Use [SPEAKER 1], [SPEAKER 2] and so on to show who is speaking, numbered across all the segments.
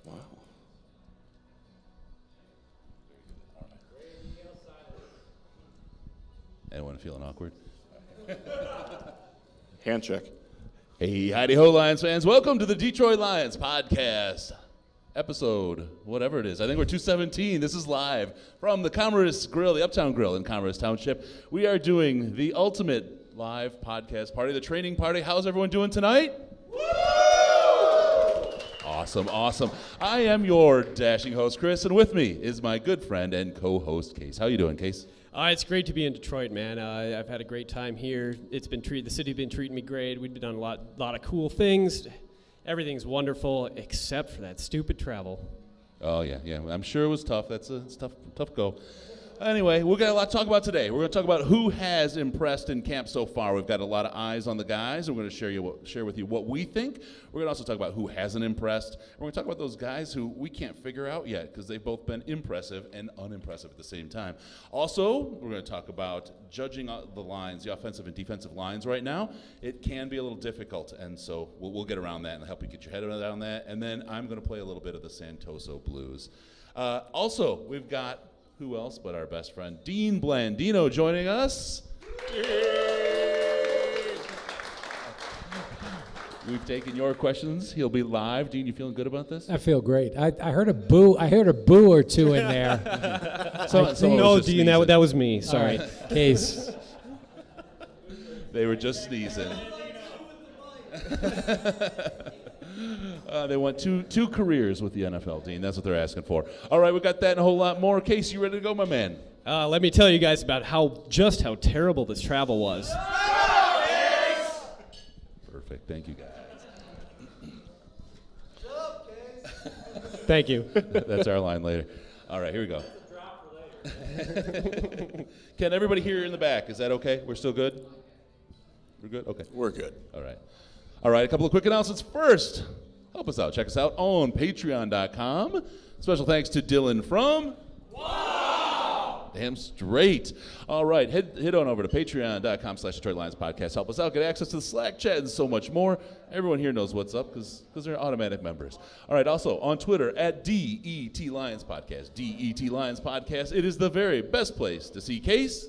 [SPEAKER 1] Wow.
[SPEAKER 2] Anyone feeling awkward?
[SPEAKER 1] Hand check.
[SPEAKER 2] Hey, howdy-ho, Lions fans. Welcome to the Detroit Lions podcast. Episode, whatever it is. I think we're 217. This is live from the Commerce Grill, the Uptown Grill in Commerce Township. We are doing the ultimate live podcast party, the training party. How's everyone doing tonight? Woo! Awesome. I am your dashing host, Chris, and with me is my good friend and co-host, Case. How you doing, Case?
[SPEAKER 3] It's great to be in Detroit, man. I've had a great time here. The city's been treating me great. We've done a lot of cool things. Everything's wonderful except for that stupid travel.
[SPEAKER 2] Oh, yeah. I'm sure it was tough. It's tough go. Anyway, we've got a lot to talk about today. We're going to talk about who has impressed in camp so far. We've got a lot of eyes on the guys, and we're going to share with you what we think. We're going to also talk about who hasn't impressed. We're going to talk about those guys who we can't figure out yet because they've both been impressive and unimpressive at the same time. Also, we're going to talk about judging the lines, the offensive and defensive lines right now. It can be a little difficult, and so we'll get around that and help you get your head around that. And then I'm going to play a little bit of the Santoso Blues. Also, we've got who else but our best friend, Dean Blandino, joining us. We've taken your questions. He'll be live. Dean, you feeling good about this?
[SPEAKER 4] I feel great. I heard a boo. I heard a boo or two in there.
[SPEAKER 3] No, Dean, that was me. Sorry.
[SPEAKER 4] Right. Case.
[SPEAKER 2] They were just sneezing. They want two careers with the NFL, Dean. That's what they're asking for. All right, we got that and a whole lot more. Case, you ready to go, my man?
[SPEAKER 3] Let me tell you guys about how terrible this travel was.
[SPEAKER 2] Perfect. Thank you, guys.
[SPEAKER 3] Thank you.
[SPEAKER 2] That's our line later. All right, here we go. Can everybody hear in the back? Is that okay? We're still good? We're good? Okay.
[SPEAKER 1] We're good.
[SPEAKER 2] All right, a couple of quick announcements. First, help us out. Check us out on patreon.com. Special thanks to Dylan from Wow! Damn straight. All right, head on over to patreon.com/Detroit Lions Podcast. Help us out. Get access to the Slack chat and so much more. Everyone here knows what's up because they're automatic members. All right, also on Twitter at DET Lions Podcast. DET Lions Podcast. It is the very best place to see Case.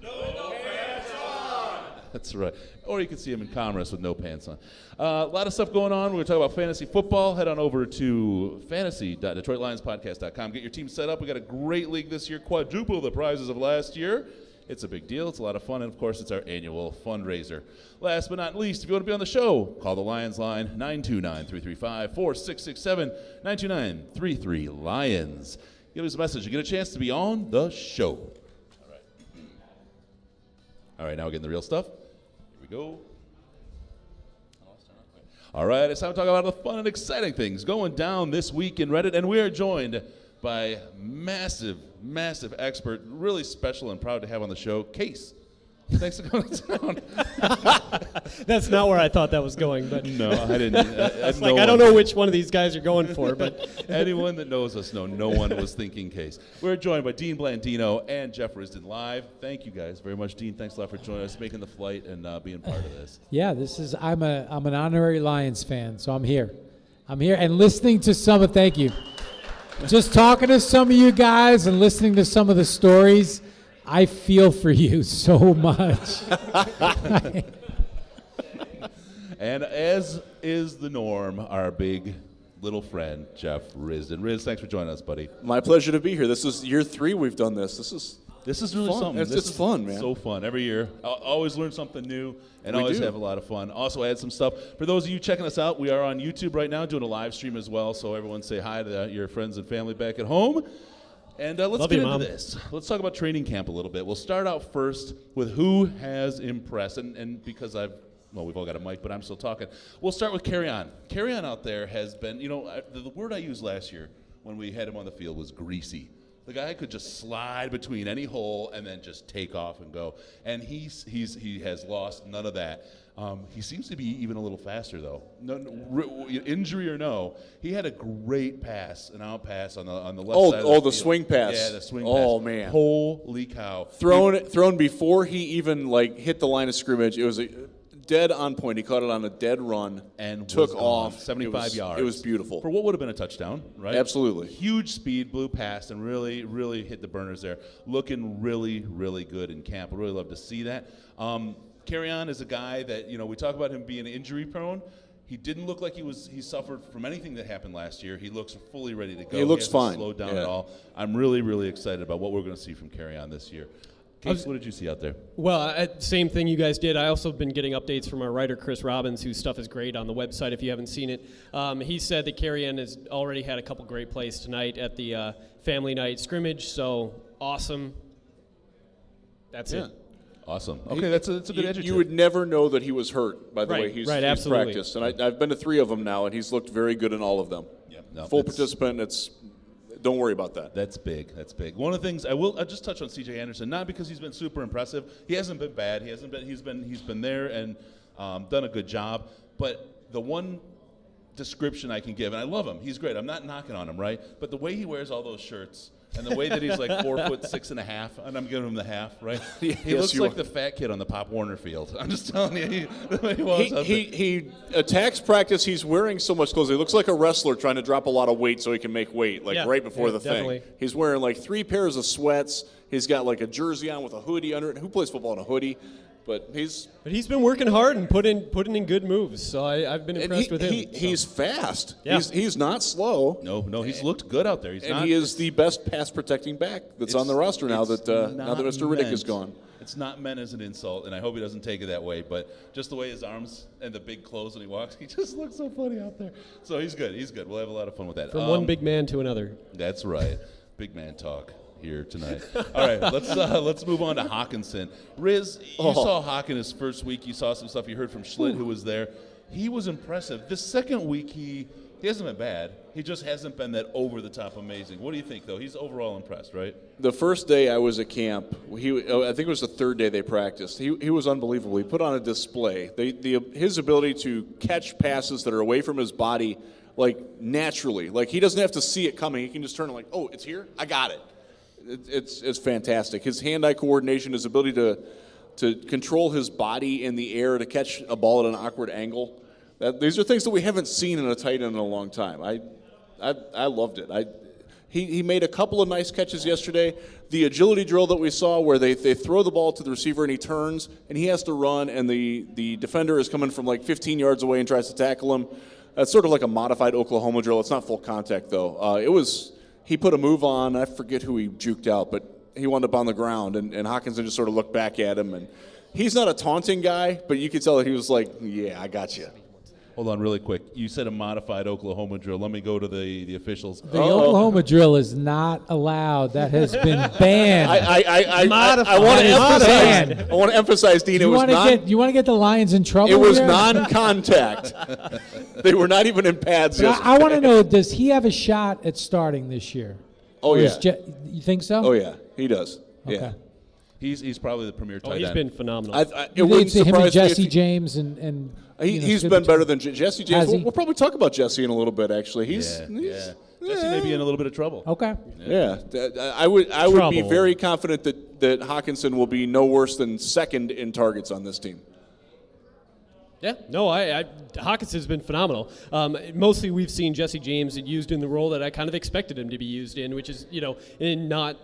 [SPEAKER 2] No pants on. That's right. Or you can see him in Commerce with no pants on. A lot of stuff going on. We're going to talk about fantasy football. Head on over to fantasy.detroitlionspodcast.com. Get your team set up. We got a great league this year. Quadruple the prizes of last year. It's a big deal. It's a lot of fun. And, of course, it's our annual fundraiser. Last but not least, if you want to be on the show, call the Lions line, 929-335-4667, 929-33-LIONS. Give us a message. You get a chance to be on the show. All right, now we're getting the real stuff. Go. All right, it's time to talk about the fun and exciting things going down this week in Reddit, and we are joined by massive expert, really special and proud to have on the show, Case. Thanks for coming down.
[SPEAKER 3] That's not where I thought that was going, but
[SPEAKER 2] no, I didn't.
[SPEAKER 3] I don't know which one of these guys you're going for, but
[SPEAKER 2] anyone that knows us know no one was thinking Case. We're joined by Dean Blandino and Jeff Risdon live. Thank you guys very much, Dean. Thanks a lot for joining us, making the flight, and being part of this.
[SPEAKER 4] Yeah, I'm an honorary Lions fan, so I'm here and listening to thank you. Just talking to some of you guys and listening to some of the stories. I feel for you so much.
[SPEAKER 2] And as is the norm, our big little friend, Jeff Risdon. Riz, thanks for joining us, buddy.
[SPEAKER 1] My pleasure to be here. This is year 3 we've done this. This is
[SPEAKER 2] really
[SPEAKER 1] fun.
[SPEAKER 2] something.
[SPEAKER 1] It's fun, man.
[SPEAKER 2] So fun. Every year. I'll always learn something new and always have a lot of fun. Also add some stuff. For those of you checking us out, we are on YouTube right now doing a live stream as well, so everyone say hi to your friends and family back at home. And let's get into this. Let's talk about training camp a little bit. We'll start out first with who has impressed. And because we've all got a mic, but I'm still talking. We'll start with Carry-On. Carry-On out there has been, the word I used last year when we had him on the field was greasy. The guy could just slide between any hole and then just take off and go. And he has lost none of that. He seems to be even a little faster, though. Injury or no, he had a great pass, an out pass on the left side.
[SPEAKER 1] Oh, the swing pass.
[SPEAKER 2] Yeah, the swing pass.
[SPEAKER 1] Oh, man.
[SPEAKER 2] Holy cow.
[SPEAKER 1] Thrown before he even hit the line of scrimmage. It was dead on point. He caught it on a dead run
[SPEAKER 2] and
[SPEAKER 1] took
[SPEAKER 2] was gone.
[SPEAKER 1] off
[SPEAKER 2] 75 yards.
[SPEAKER 1] It was beautiful.
[SPEAKER 2] For what would have been a touchdown, right?
[SPEAKER 1] Absolutely.
[SPEAKER 2] Huge speed, blew past, and really, really hit the burners there. Looking really, really good in camp. I'd really love to see that. Carry-On is a guy that, we talk about him being injury prone. He didn't look like he suffered from anything that happened last year. He looks fully ready to go.
[SPEAKER 1] He looks
[SPEAKER 2] hasn't
[SPEAKER 1] fine.
[SPEAKER 2] Slowed down
[SPEAKER 1] Yeah.
[SPEAKER 2] at all. I'm really, really excited about what we're going to see from Carry-On this year. Case, what did you see out there?
[SPEAKER 3] Well, same thing you guys did. I also have been getting updates from our writer, Chris Robbins, whose stuff is great on the website if you haven't seen it. He said that Carry-On has already had a couple great plays tonight at the family night scrimmage, so awesome. That's it.
[SPEAKER 2] Awesome. Okay, that's a good adjective.
[SPEAKER 1] You would never know that he was hurt by the
[SPEAKER 3] Right,
[SPEAKER 1] way he's
[SPEAKER 3] right, absolutely.
[SPEAKER 1] practiced. And I've been to 3 of them now, and he's looked very good in all of them.
[SPEAKER 2] Yep. No,
[SPEAKER 1] Full
[SPEAKER 2] that's-
[SPEAKER 1] participant. Don't worry about that.
[SPEAKER 2] That's big. That's big. One of the things I'll just touch on C.J. Anderson, not because he's been super impressive. He hasn't been bad. He's been there and done a good job. But the one description I can give, and I love him. He's great. I'm not knocking on him, right? But the way he wears all those shirts and the way that he's like 4'6.5", and I'm giving him the half, right? He looks like the fat kid on the Pop Warner field. I'm just telling you,
[SPEAKER 1] he attacks practice. He's wearing so much clothes. He looks like a wrestler trying to drop a lot of weight so he can make weight, right before the
[SPEAKER 3] definitely.
[SPEAKER 1] thing. He's wearing like 3 pairs of sweats. He's got like a jersey on with a hoodie under it. Who plays football in a hoodie? But he's
[SPEAKER 3] been working hard and putting in good moves, so I've been impressed with him.
[SPEAKER 1] He's fast.
[SPEAKER 3] Yeah.
[SPEAKER 1] He's not slow.
[SPEAKER 2] No, he's looked good out there.
[SPEAKER 1] He is the best pass protecting back that's on the roster now that Mr. Riddick is gone.
[SPEAKER 2] It's not meant as an insult, and I hope he doesn't take it that way, but just the way his arms and the big clothes when he walks, he just looks so funny out there. So he's good. We'll have a lot of fun with that.
[SPEAKER 3] From one big man to another.
[SPEAKER 2] That's right. Big man talk here tonight. All right, let's move on to Hawkinson. Riz, you saw Hawk in his first week. You saw some stuff. You heard from Schlitt, who was there. He was impressive. The second week, he hasn't been bad. He just hasn't been that over-the-top amazing. What do you think, though? He's overall impressed, right?
[SPEAKER 1] The first day I was at camp, I think it was the 3rd day they practiced. He was unbelievable. He put on a display. His ability to catch passes that are away from his body, like naturally. Like he doesn't have to see it coming. He can just turn and like, oh, it's here? I got it. It's fantastic. His hand-eye coordination, his ability to control his body in the air to catch a ball at an awkward angle. These are things that we haven't seen in a tight end in a long time. I loved it. He made a couple of nice catches yesterday. The agility drill that we saw where they throw the ball to the receiver and he turns and he has to run and the defender is coming from like 15 yards away and tries to tackle him. That's sort of like a modified Oklahoma drill. It's not full contact though. He put a move on. I forget who he juked out, but he wound up on the ground, and Hawkinson just sort of looked back at him. And he's not a taunting guy, but you could tell that he was like, yeah, I got you.
[SPEAKER 2] Hold on really quick. You said a modified Oklahoma drill. Let me go to the officials.
[SPEAKER 4] The Oklahoma drill is not allowed. That has been banned.
[SPEAKER 1] I want to emphasize, Dean,
[SPEAKER 4] you want to get the Lions in trouble?
[SPEAKER 1] It was
[SPEAKER 4] here?
[SPEAKER 1] non-contact. They were not even in pads yesterday.
[SPEAKER 4] I want to know, does he have a shot at starting this year?
[SPEAKER 1] Oh, yeah.
[SPEAKER 4] You think so?
[SPEAKER 1] Oh, yeah. He does.
[SPEAKER 4] Okay.
[SPEAKER 1] Yeah.
[SPEAKER 2] He's probably the premier tight end.
[SPEAKER 3] He's been phenomenal.
[SPEAKER 1] It wouldn't
[SPEAKER 4] him and
[SPEAKER 1] surprise me
[SPEAKER 4] Jesse
[SPEAKER 1] if
[SPEAKER 4] James and
[SPEAKER 1] he's been better than Jesse James. We'll probably talk about Jesse in a little bit, actually.
[SPEAKER 2] Jesse may be in a little bit of trouble.
[SPEAKER 4] Okay.
[SPEAKER 1] Yeah. I would be very confident that Hawkinson will be no worse than second in targets on this team.
[SPEAKER 3] Yeah, no, Hawkinson's been phenomenal. Mostly we've seen Jesse James used in the role that I kind of expected him to be used in, which is, in not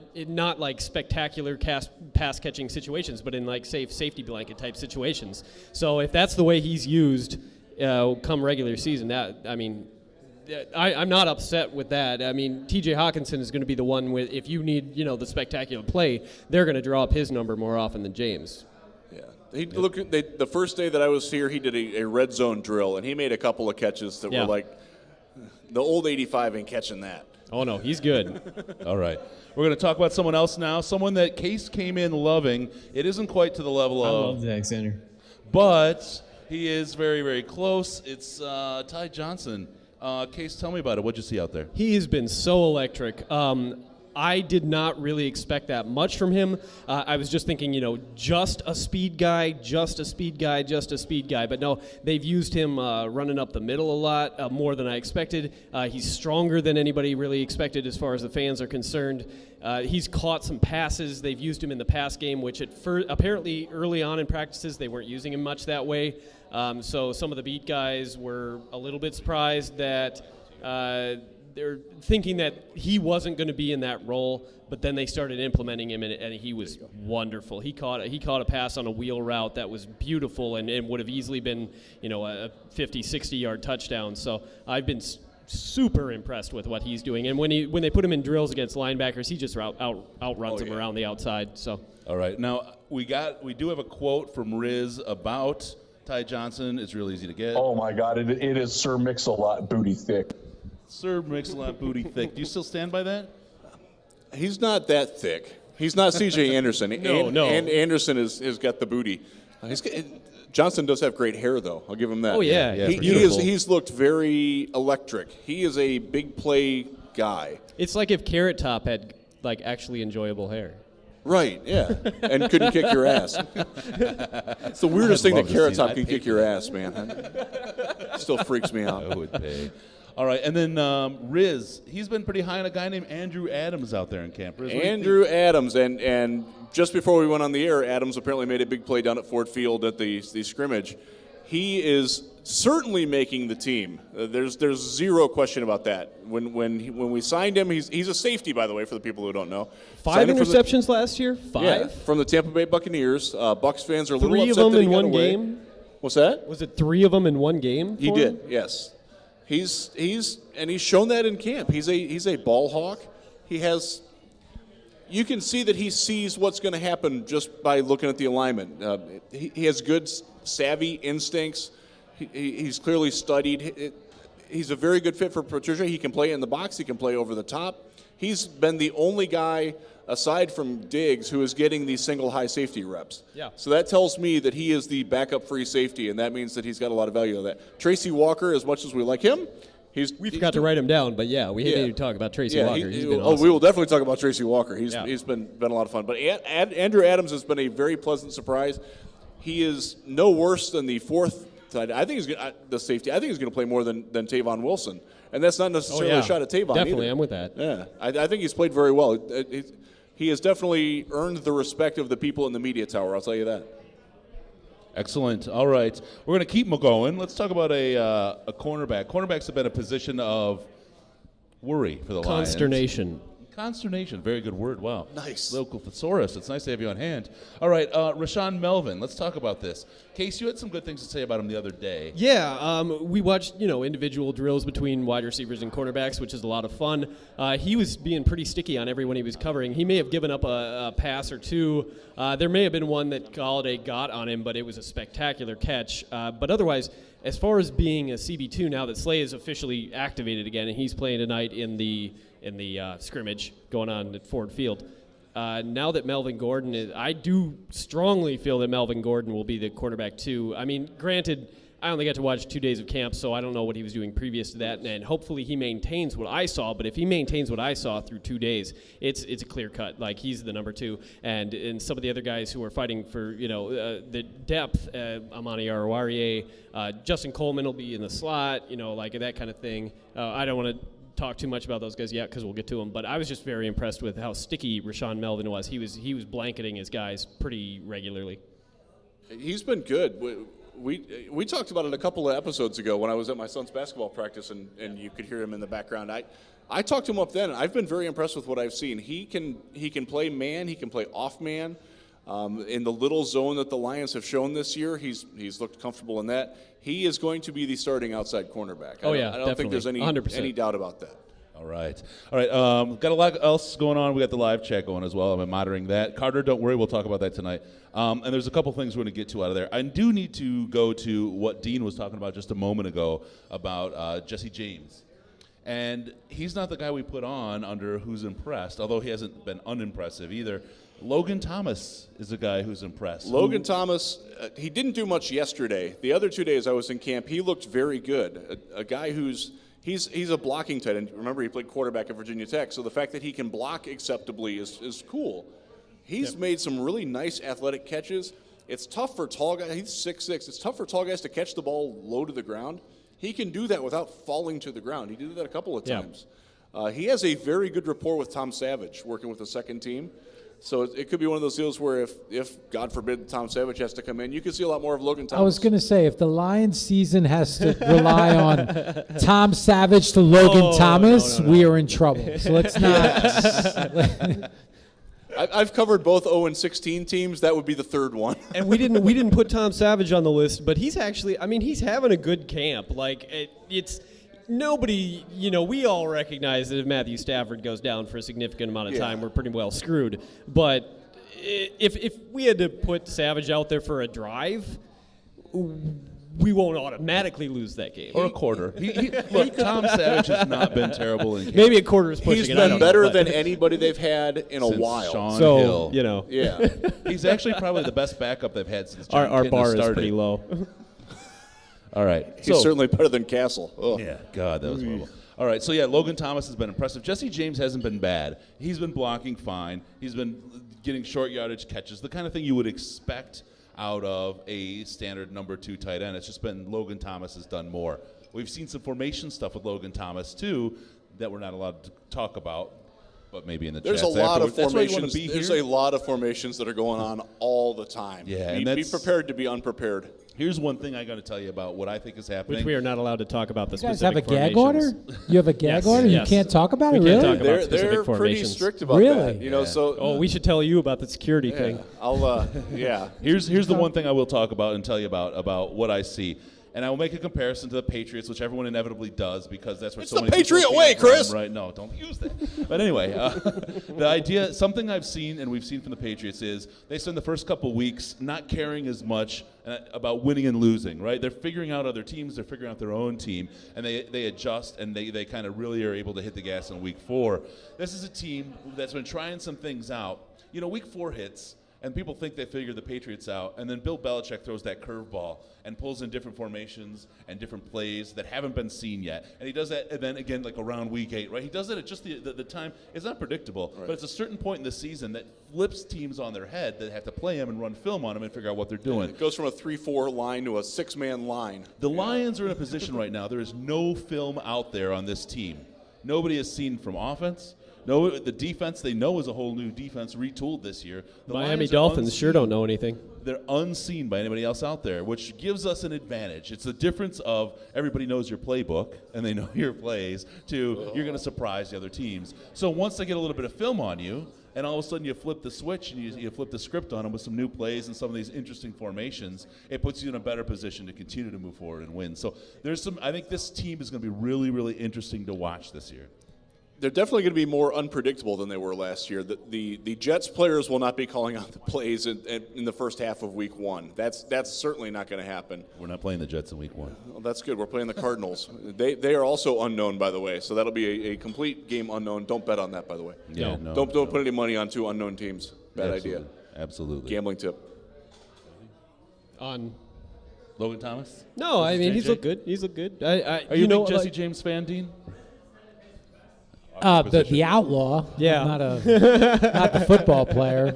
[SPEAKER 3] like spectacular pass catching situations, but in like safety blanket type situations. So if that's the way he's used come regular season, I'm not upset with that. I mean, T.J. Hawkinson is going to be the one with, if you need, the spectacular play, they're going to draw up his number more often than James.
[SPEAKER 1] The first day that I was here, he did a red zone drill, and he made a couple of catches that were like, the old 85 ain't catching that.
[SPEAKER 3] Oh, no, he's good.
[SPEAKER 2] All right. We're going to talk about someone else now, someone that Case came in loving. It isn't quite to the level of...
[SPEAKER 5] I love Alexander.
[SPEAKER 2] But he is very, very close. It's Ty Johnson. Case, tell me about it. What'd you see out there?
[SPEAKER 3] He has been so electric. I did not really expect that much from him. I was just thinking, just a speed guy. But no, they've used him running up the middle a lot, more than I expected. He's stronger than anybody really expected as far as the fans are concerned. He's caught some passes. They've used him in the pass game, which apparently early on in practices they weren't using him much that way. So some of the beat guys were a little bit surprised that they're thinking that he wasn't going to be in that role, but then they started implementing him, and he was wonderful. He caught a pass on a wheel route that was beautiful and would have easily been, a 50, 60-yard touchdown. So I've been super impressed with what he's doing. And when they put him in drills against linebackers, he just outruns them around the outside. So. All
[SPEAKER 2] right, now we do have a quote from Riz about Ty Johnson. It's real easy to get.
[SPEAKER 5] Oh my God, it is Sir Mix-a-Lot booty thick.
[SPEAKER 2] Sir Mix-a-Lot booty thick. Do you still stand by that?
[SPEAKER 1] He's not that thick. He's not C.J. Anderson.
[SPEAKER 3] No.
[SPEAKER 1] And Anderson has got the booty. Johnson does have great hair, though. I'll give him that.
[SPEAKER 3] Oh, yeah.
[SPEAKER 1] He's looked very electric. He is a big play guy.
[SPEAKER 3] It's like if Carrot Top had, actually enjoyable hair.
[SPEAKER 1] Right, yeah. And couldn't kick your ass. It's the weirdest thing that Carrot Top can kick your ass, man. Still freaks me out.
[SPEAKER 2] I would pay. All right, and then Riz, he's been pretty high on a guy named Andrew Adams out there in camp. Riz,
[SPEAKER 1] Andrew Adams, and just before we went on the air, Adams apparently made a big play down at Ford Field at the scrimmage. He is certainly making the team. There's zero question about that. When we signed him, he's a safety, by the way, for the people who don't know.
[SPEAKER 3] 5 interceptions last year? 5?
[SPEAKER 1] Yeah, from the Tampa Bay Buccaneers. Bucs fans are a little
[SPEAKER 3] 3
[SPEAKER 1] upset
[SPEAKER 3] of them
[SPEAKER 1] that he
[SPEAKER 3] in
[SPEAKER 1] got
[SPEAKER 3] one
[SPEAKER 1] away.
[SPEAKER 3] game?
[SPEAKER 1] What's that?
[SPEAKER 3] Was it 3 of them in one game?
[SPEAKER 1] He did, yes. He's shown that in camp. He's a ball hawk. You can see that he sees what's going to happen just by looking at the alignment. He has good savvy instincts. He's clearly studied. He's a very good fit for Patricia. He can play in the box. He can play over the top. He's been the only guy, aside from Diggs, who is getting these single high safety reps.
[SPEAKER 3] Yeah.
[SPEAKER 1] So that tells me that he is the backup free safety, and that means that he's got a lot of value of that. Tracy Walker, as much as we like him,
[SPEAKER 3] we forgot to write him down, but we need to talk about Tracy Walker. He's been awesome.
[SPEAKER 1] We will definitely talk about Tracy Walker. He's been a lot of fun. But Andrew Adams has been a very pleasant surprise. He is no worse than the fourth side. I think the safety. I think he's going to play more than Tavon Wilson, and that's not necessarily a shot at Tavon.
[SPEAKER 3] Definitely,
[SPEAKER 1] either.
[SPEAKER 3] I'm with that.
[SPEAKER 1] Yeah, I think he's played very well. He has definitely earned the respect of the people in the media tower. I'll tell you that.
[SPEAKER 2] Excellent. All right. We're going to keep going. Let's talk about a cornerback. Cornerbacks have been a position of worry for the
[SPEAKER 3] Consternation.
[SPEAKER 2] Consternation. Very good word. Wow.
[SPEAKER 1] Nice.
[SPEAKER 2] Local thesaurus. It's nice to have you on hand. All right. Rashawn Melvin. Let's talk about this. Case, you had some good things to say about him the other day.
[SPEAKER 3] Yeah. We watched, individual drills between wide receivers and cornerbacks, which is a lot of fun. He was being pretty sticky on everyone he was covering. He may have given up a pass or two. There may have been one that Galladay got on him, but it was a spectacular catch. But otherwise, as far as being a CB2 now that Slay is officially activated again, and he's playing tonight in the scrimmage going on at Ford Field. Now that Melvin Gordon is, I do strongly feel that Melvin Gordon will be the quarterback too. I mean, granted, I only got to watch 2 days of camp, so I don't know what he was doing previous to that, and hopefully he maintains what I saw. But if he maintains what I saw through 2 days, it's a clear cut. Like, he's the number 2, and some of the other guys who are fighting for the depth, Amani Arouarier, Justin Coleman will be in the slot, like that kind of thing. I don't want to talk too much about those guys yet because we'll get to them, but I was just very impressed with how sticky Rashawn Melvin was. He was blanketing his guys pretty regularly.
[SPEAKER 1] He's been good. We talked about it a couple of episodes ago when I was at my son's basketball practice, and you could hear him in the background. I talked to him up then. I've been very impressed with what I've seen. He can play man. He can play off man. In the little zone that the Lions have shown this year, he's looked comfortable in that. He is going to be the starting outside cornerback. I don't think there's any doubt about that.
[SPEAKER 2] All right. Got a lot else going on. We got the live chat going as well. I'm monitoring that. Carter, don't worry. We'll talk about that tonight. And there's a couple things we're going to get to out of there. I do need to go to what Dean was talking about just a moment ago about Jesse James. And he's not the guy we put on under who's impressed, although he hasn't been unimpressive either. Logan Thomas is a guy who's impressed.
[SPEAKER 1] Logan Thomas, he didn't do much yesterday. The other 2 days I was in camp, he looked very good. A guy he's a blocking tight end. Remember, he played quarterback at Virginia Tech, so the fact that he can block acceptably is cool. He's made some really nice athletic catches. It's tough for tall guys. He's 6'6". It's tough for tall guys to catch the ball low to the ground. He can do that without falling to the ground. He did that a couple of times. He has a very good rapport with Tom Savage, working with the second team. So it could be one of those deals where if God forbid Tom Savage has to come in, you could see a lot more of Logan Thomas.
[SPEAKER 4] I was going to say, if the Lions season has to rely on Tom Savage to Logan Thomas,
[SPEAKER 3] no.
[SPEAKER 4] we are in trouble. So let's not.
[SPEAKER 1] I've covered both 0-16 teams. That would be the third one.
[SPEAKER 3] And we didn't put Tom Savage on the list, but he's actually, I mean, he's having a good camp. Like, it's nobody, we all recognize that if Matthew Stafford goes down for a significant amount of time, we're pretty well screwed. But if we had to put Savage out there for a drive, we won't automatically lose that game.
[SPEAKER 2] Or a quarter. Look, Tom Savage has not been terrible in camp.
[SPEAKER 3] Maybe a quarter is pushing
[SPEAKER 1] He's
[SPEAKER 3] it. I
[SPEAKER 1] been
[SPEAKER 3] don't
[SPEAKER 1] better
[SPEAKER 3] know,
[SPEAKER 1] than anybody they've had in a
[SPEAKER 2] Since
[SPEAKER 1] while.
[SPEAKER 2] Sean
[SPEAKER 3] So,
[SPEAKER 2] Hill.
[SPEAKER 1] Yeah.
[SPEAKER 2] He's actually probably the best backup they've had since John
[SPEAKER 3] our
[SPEAKER 2] Kitna
[SPEAKER 3] bar
[SPEAKER 2] started.
[SPEAKER 3] is pretty low.
[SPEAKER 2] All right.
[SPEAKER 1] He's certainly better than Castle. Ugh.
[SPEAKER 2] Yeah, God, that was horrible. All right, so yeah, Logan Thomas has been impressive. Jesse James hasn't been bad. He's been blocking fine. He's been getting short yardage catches, the kind of thing you would expect out of a standard number 2 tight end. It's just been Logan Thomas has done more. We've seen some formation stuff with Logan Thomas, too, that we're not allowed to talk about, but maybe in the
[SPEAKER 1] There's
[SPEAKER 2] chats
[SPEAKER 1] a lot of
[SPEAKER 2] afterwards. That's why you wanna
[SPEAKER 1] formations.
[SPEAKER 2] be
[SPEAKER 1] There's
[SPEAKER 2] here.
[SPEAKER 1] a lot of formations that are going on all the time.
[SPEAKER 2] Yeah, and
[SPEAKER 1] be
[SPEAKER 2] that's-
[SPEAKER 1] prepared to be unprepared.
[SPEAKER 2] Here's one thing I got to tell you about what I think is happening.
[SPEAKER 3] Which we are not allowed to talk about the
[SPEAKER 4] You guys have
[SPEAKER 3] specific
[SPEAKER 4] a gag order?
[SPEAKER 3] formations.
[SPEAKER 4] You have a gag
[SPEAKER 3] Yes,
[SPEAKER 4] order?
[SPEAKER 3] yes.
[SPEAKER 4] You can't talk about
[SPEAKER 3] We
[SPEAKER 4] it,
[SPEAKER 3] can't
[SPEAKER 4] really?
[SPEAKER 3] talk about specific
[SPEAKER 1] They're pretty
[SPEAKER 3] formations.
[SPEAKER 1] strict about
[SPEAKER 4] Really?
[SPEAKER 1] that. So
[SPEAKER 3] Oh, we should tell you about the security thing.
[SPEAKER 1] I'll yeah.
[SPEAKER 2] Here's the one thing I will talk about and tell you about what I see. And I will make a comparison to the Patriots, which everyone inevitably does because that's where
[SPEAKER 1] It's
[SPEAKER 2] so
[SPEAKER 1] the
[SPEAKER 2] many people
[SPEAKER 1] Patriot
[SPEAKER 2] came
[SPEAKER 1] way,
[SPEAKER 2] from,
[SPEAKER 1] Chris.
[SPEAKER 2] Right? No, don't use that. But anyway, the idea, something I've seen and we've seen from the Patriots is they spend the first couple weeks not caring as much about winning and losing, right? They're figuring out other teams, they're figuring out their own team, and they adjust and they kind of really are able to hit the gas in week 4. This is a team that's been trying some things out. Week 4 hits, and people think they figured the Patriots out, and then Bill Belichick throws that curveball and pulls in different formations and different plays that haven't been seen yet. And he does that, and then again, like around week 8, right? He does it at just the time. It's not predictable, but it's a certain point in the season that flips teams on their head that have to play him and run film on him and figure out what they're doing.
[SPEAKER 1] It goes from a 3-4 line to a 6-man line.
[SPEAKER 2] The Lions are in a position right now. There is no film out there on this team. Nobody has seen from offense. No, the defense they know is a whole new defense retooled this year. The
[SPEAKER 3] Miami
[SPEAKER 2] Lions are
[SPEAKER 3] Dolphins sure
[SPEAKER 2] unseen.
[SPEAKER 3] don't know anything.
[SPEAKER 2] They're unseen by anybody else out there, which gives us an advantage. It's the difference of everybody knows your playbook and they know your plays to you're going to surprise the other teams. So once they get a little bit of film on you, and all of a sudden you flip the switch and you flip the script on them with some new plays and some of these interesting formations, it puts you in a better position to continue to move forward and win. So I think this team is going to be really, really interesting to watch this year.
[SPEAKER 1] They're definitely going to be more unpredictable than they were last year. The Jets players will not be calling out the plays in the first half of week 1. That's certainly not going to happen.
[SPEAKER 2] We're not playing the Jets in week 1.
[SPEAKER 1] Well, that's good. We're playing the Cardinals. They are also unknown, by the way. So that'll be a complete game unknown. Don't bet on that, by the way.
[SPEAKER 2] Yeah,
[SPEAKER 1] Don't put any money on 2 unknown teams. Bad idea.
[SPEAKER 2] Absolutely.
[SPEAKER 1] Gambling tip.
[SPEAKER 3] On
[SPEAKER 2] Logan Thomas?
[SPEAKER 3] no, I mean
[SPEAKER 2] JJ?
[SPEAKER 3] he's looked good. He's looked good.
[SPEAKER 2] Are you a big Jesse James fan, Dean?
[SPEAKER 4] The outlaw.
[SPEAKER 3] Yeah.
[SPEAKER 4] Not the football player.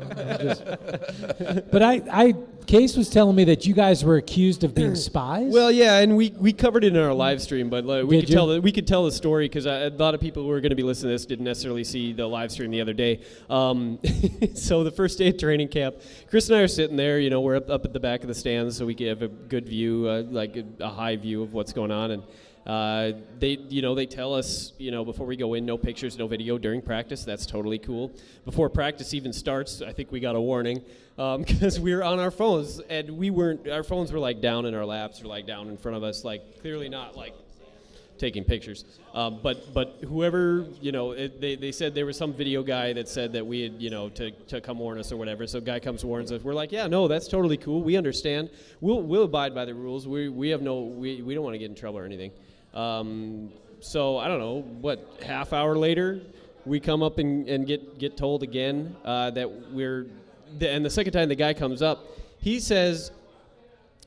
[SPEAKER 4] But Case was telling me that you guys were accused of being spies.
[SPEAKER 3] Well, yeah, and we covered it in our live stream, but we
[SPEAKER 4] Did you?
[SPEAKER 3] could tell the story because a lot of people who are going to be listening to this didn't necessarily see the live stream the other day. So the first day of training camp, Chris and I are sitting there. We're up at the back of the stands, so we can have a good view, like a high view of what's going on, and. They tell us, before we go in, no pictures, no video during practice. That's totally cool. Before practice even starts, I think we got a warning because we were on our phones and our phones were like down in our laps or like down in front of us, like clearly not like taking pictures. But whoever, they said there was some video guy that said that we had, to come warn us or whatever. So guy comes warns us. We're like, yeah, no, that's totally cool. We understand. We'll abide by the rules. We don't want to get in trouble or anything. So I don't know, half hour later, we come up and get told again that and the second time the guy comes up, he says,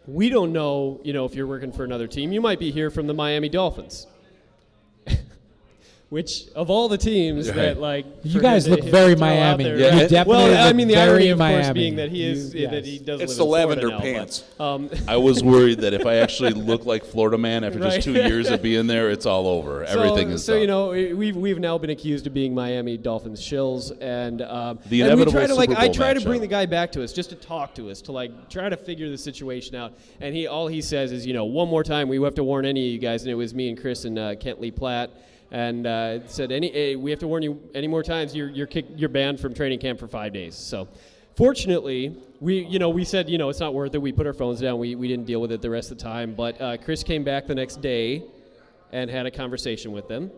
[SPEAKER 3] we don't know, if you're working for another team. You might be here from the Miami Dolphins. Which of all the teams
[SPEAKER 2] Right.
[SPEAKER 3] that like
[SPEAKER 4] You
[SPEAKER 3] for
[SPEAKER 4] guys
[SPEAKER 3] him to
[SPEAKER 4] look very
[SPEAKER 3] throw out
[SPEAKER 4] Miami.
[SPEAKER 3] there-
[SPEAKER 2] Yeah,
[SPEAKER 4] You
[SPEAKER 2] and-
[SPEAKER 4] definitely
[SPEAKER 3] well, I
[SPEAKER 4] look
[SPEAKER 3] mean the
[SPEAKER 4] very
[SPEAKER 3] irony of course
[SPEAKER 4] Miami.
[SPEAKER 3] being that he is
[SPEAKER 4] You-
[SPEAKER 3] that he
[SPEAKER 4] yes.
[SPEAKER 3] does
[SPEAKER 1] It's
[SPEAKER 3] live
[SPEAKER 1] the
[SPEAKER 3] in Florida
[SPEAKER 1] lavender
[SPEAKER 3] now, but,
[SPEAKER 1] pants.
[SPEAKER 2] I was worried that if I actually look like Florida man after
[SPEAKER 3] Right.
[SPEAKER 2] just 2 years of being there, it's all over. Everything is
[SPEAKER 3] so
[SPEAKER 2] done.
[SPEAKER 3] you know we've now been accused of being Miami Dolphins shills, and
[SPEAKER 2] The
[SPEAKER 3] and we
[SPEAKER 2] inevitable
[SPEAKER 3] try to
[SPEAKER 2] Super
[SPEAKER 3] I
[SPEAKER 2] Bowl
[SPEAKER 3] try to
[SPEAKER 2] matchup.
[SPEAKER 3] bring the guy back to us just to talk to us to like try to figure the situation out, and all he says is one more time we have to warn any of you guys, and it was me and Chris and Kent Lee Platt. And said, we have to warn you any more times, you're banned from training camp for 5 days. So, fortunately, we said, it's not worth it. We put our phones down. We didn't deal with it the rest of the time. But Chris came back the next day and had a conversation with them.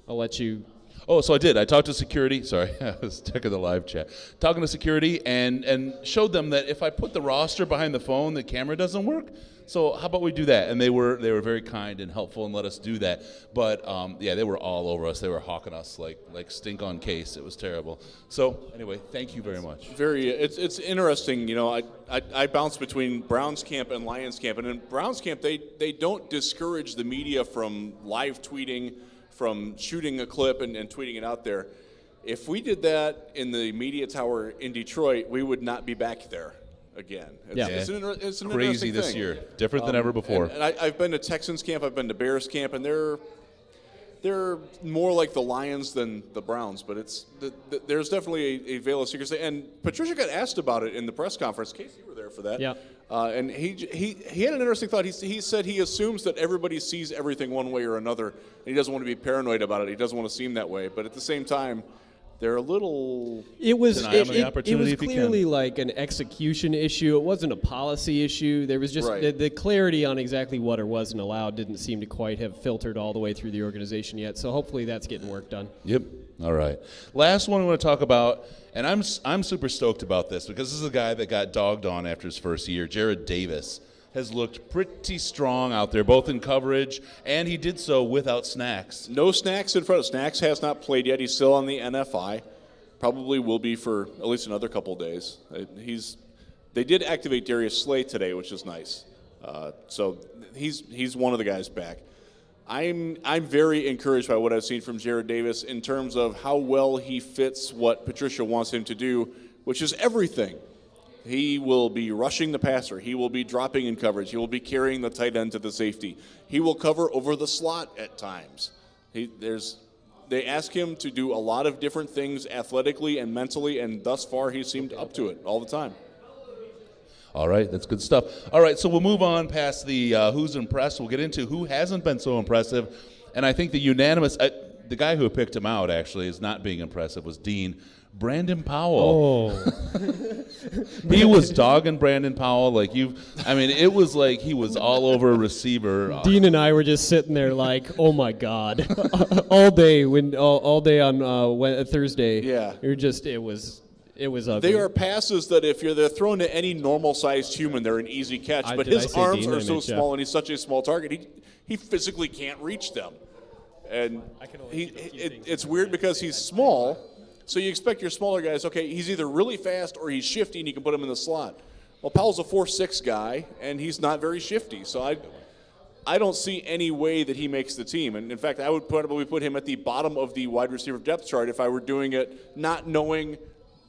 [SPEAKER 3] I'll let you.
[SPEAKER 2] Oh, so I did. I talked to security. Sorry, I was checking the live chat. Talking to security and showed them that if I put the roster behind the phone, the camera doesn't work. So how about we do that? And they were very kind and helpful and let us do that. But they were all over us. They were hawking us like stink on case. It was terrible. So anyway, thank you very much.
[SPEAKER 1] It's interesting. I bounce between Browns camp and Lions camp, and in Browns camp they don't discourage the media from live tweeting, from shooting a clip and tweeting it out there. If we did that in the media tower in Detroit, we would not be back there again. It's an
[SPEAKER 2] Crazy
[SPEAKER 1] interesting
[SPEAKER 2] this
[SPEAKER 1] thing.
[SPEAKER 2] year. Different than ever before.
[SPEAKER 1] And I've been to Texans camp, I've been to Bears camp, and they're more like the Lions than the Browns, but there's definitely a veil of secrecy. And Patricia got asked about it in the press conference. Casey, you were there for that.
[SPEAKER 3] Yeah.
[SPEAKER 1] And he had an interesting thought. He said he assumes that everybody sees everything one way or another, and he doesn't want to be paranoid about it. He doesn't want to seem that way. But at the same time, they're a little.
[SPEAKER 3] It was
[SPEAKER 2] Deny him the opportunity if he can.
[SPEAKER 3] clearly like an execution issue. It wasn't a policy issue. There was just
[SPEAKER 1] Right.
[SPEAKER 3] the clarity on exactly what or wasn't allowed didn't seem to quite have filtered all the way through the organization yet. So hopefully that's getting work done.
[SPEAKER 2] Yep. All right. Last one I want to talk about, and I'm super stoked about this because this is a guy that got dogged on after his first year. Jared Davis has looked pretty strong out there, both in coverage, and he did so without Snacks.
[SPEAKER 1] No Snacks in front of Snacks has not played yet. He's still on the NFI. Probably will be for at least another couple of days. They did activate Darius Slay today, which is nice. So he's one of the guys back. I'm very encouraged by what I've seen from Jared Davis in terms of how well he fits what Patricia wants him to do, which is everything. He will be rushing the passer. He will be dropping in coverage. He will be carrying the tight end to the safety. He will cover over the slot at times. They ask him to do a lot of different things athletically and mentally, and thus far he seemed up to it all the time.
[SPEAKER 2] All right, that's good stuff. All right, so we'll move on past the who's impressed. We'll get into who hasn't been so impressive. And I think the unanimous, the guy who picked him out actually is not being impressive was Dean. Brandon Powell.
[SPEAKER 3] Oh.
[SPEAKER 2] He was dogging Brandon Powell it was like he was all over a receiver.
[SPEAKER 3] Dean and I were just sitting there like, oh my God, all day on Thursday.
[SPEAKER 1] Yeah.
[SPEAKER 3] It was ugly.
[SPEAKER 1] They are passes that if they're thrown to any normal-sized human, they're an easy catch. But
[SPEAKER 3] Did I
[SPEAKER 1] his
[SPEAKER 3] say
[SPEAKER 1] arms
[SPEAKER 3] Dean?
[SPEAKER 1] are
[SPEAKER 3] I
[SPEAKER 1] so
[SPEAKER 3] meant Jeff.
[SPEAKER 1] small, and he's such a small target. He physically can't reach them. And
[SPEAKER 3] I can only think of a few things.
[SPEAKER 1] it's weird because he's small, so you expect your smaller guys, okay, he's either really fast or he's shifty, and you can put him in the slot. Well, Powell's a 4'6" guy, and he's not very shifty. So I don't see any way that he makes the team. And, in fact, I would probably put him at the bottom of the wide receiver depth chart if I were doing it not knowing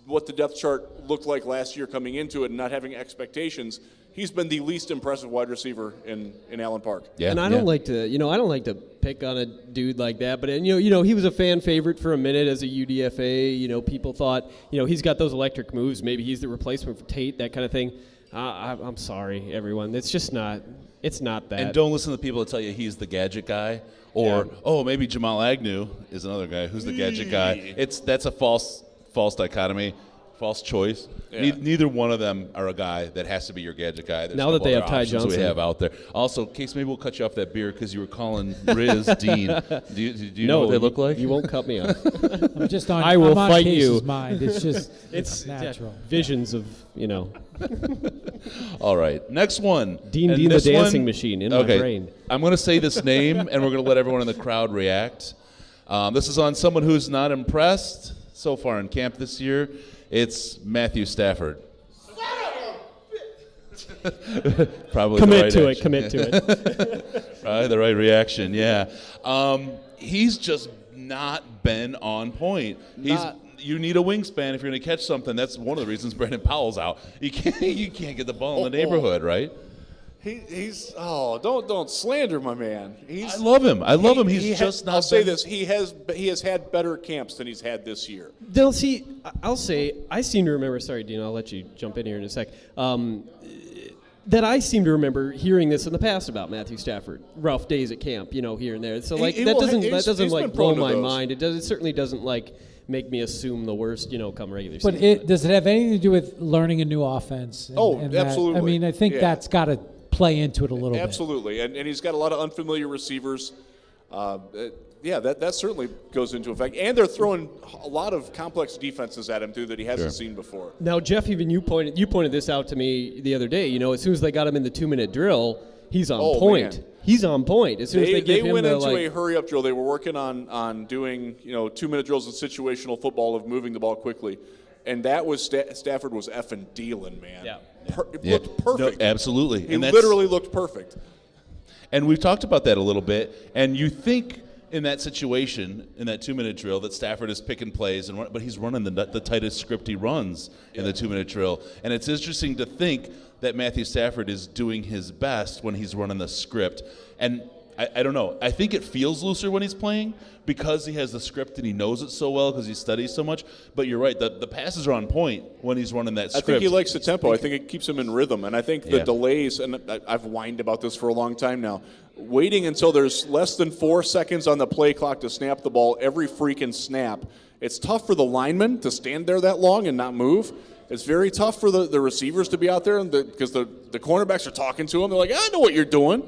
[SPEAKER 1] what the depth chart looked like last year coming into it and not having expectations. He's been the least impressive wide receiver in Allen Park.
[SPEAKER 2] Yeah,
[SPEAKER 3] and I don't like to pick on a dude like that, but he was a fan favorite for a minute as a UDFA. People thought, he's got those electric moves. Maybe he's the replacement for Tate, that kind of thing. I'm sorry, everyone. It's just not. It's not that.
[SPEAKER 2] And don't listen to the people that tell you he's the gadget guy, or maybe Jamal Agnew is another guy who's the gadget guy. That's a false dichotomy, false choice.
[SPEAKER 1] Yeah.
[SPEAKER 2] Neither one of them are a guy that has to be your gadget guy. There's
[SPEAKER 3] Now
[SPEAKER 2] a
[SPEAKER 3] that
[SPEAKER 2] couple
[SPEAKER 3] they
[SPEAKER 2] other
[SPEAKER 3] have Ty
[SPEAKER 2] options
[SPEAKER 3] Johnson.
[SPEAKER 2] we have out there. Also, Case, maybe we'll cut you off that beer because you were calling Riz Dean. Do you know what they look like?
[SPEAKER 3] You won't cut me off.
[SPEAKER 4] I'm just on.
[SPEAKER 3] I will
[SPEAKER 4] I'm on
[SPEAKER 3] fight
[SPEAKER 4] Case's
[SPEAKER 3] you.
[SPEAKER 4] mind. It's just
[SPEAKER 3] It's
[SPEAKER 4] natural.
[SPEAKER 3] visions of
[SPEAKER 2] All right, next one.
[SPEAKER 3] Dean
[SPEAKER 2] And
[SPEAKER 3] the
[SPEAKER 2] this
[SPEAKER 3] dancing
[SPEAKER 2] one-
[SPEAKER 3] machine in my
[SPEAKER 2] okay,
[SPEAKER 3] brain.
[SPEAKER 2] I'm going to say this name, and we're going to let everyone in the crowd react. This is on someone who's not impressed so far in camp this year. It's Matthew Stafford. Probably
[SPEAKER 3] Commit
[SPEAKER 2] the right
[SPEAKER 3] to
[SPEAKER 2] action.
[SPEAKER 3] it. Commit to it.
[SPEAKER 2] Probably the right reaction, yeah. he's just not been on point. You need a wingspan if you're going to catch something. That's one of the reasons Brandon Powell's out. You can't get the ball in the neighborhood, right?
[SPEAKER 1] Don't slander my man.
[SPEAKER 2] I love him. He's just not.
[SPEAKER 1] I'll say this: he has had better camps than he's had this year.
[SPEAKER 3] They'll see. I'll say I seem to remember. Sorry, Dean. I'll let you jump in here in a sec. That I seem to remember hearing this in the past about Matthew Stafford. Rough days at camp, here and there. So that doesn't like blow my mind. It certainly doesn't like make me assume the worst, come regular season.
[SPEAKER 4] But does it have anything to do with learning a new offense?
[SPEAKER 1] Absolutely.
[SPEAKER 4] I mean, I think that's got to play into it a little bit.
[SPEAKER 1] Absolutely, and he's got a lot of unfamiliar receivers. That certainly goes into effect. And they're throwing a lot of complex defenses at him, too, that he hasn't seen before.
[SPEAKER 3] Now, Jeff, even you pointed this out to me the other day. As soon as they got him in the 2-minute drill, he's on point. Man. He's on point. As soon as they
[SPEAKER 1] went into a hurry-up drill. They were working on doing 2-minute drills in situational football of moving the ball quickly. And that was Stafford was effing dealing, man.
[SPEAKER 3] Yeah.
[SPEAKER 1] Looked perfect.
[SPEAKER 2] No, absolutely.
[SPEAKER 1] He literally looked perfect.
[SPEAKER 2] And we've talked about that a little bit. And you think in that situation, in that 2-minute drill, that Stafford is picking plays, but he's running the tightest script he runs in the 2-minute drill. And it's interesting to think that Matthew Stafford is doing his best when he's running the script. And I don't know. I think it feels looser when he's playing because he has the script and he knows it so well because he studies so much. But you're right. The passes are on point when he's running that script.
[SPEAKER 1] I think he likes the tempo. I think it keeps him in rhythm. And I think the delays, and I've whined about this for a long time now, waiting until there's less than 4 seconds on the play clock to snap the ball every freaking snap. It's tough for the linemen to stand there that long and not move. It's very tough for the receivers to be out there because the cornerbacks are talking to them. They're like, I know what you're doing.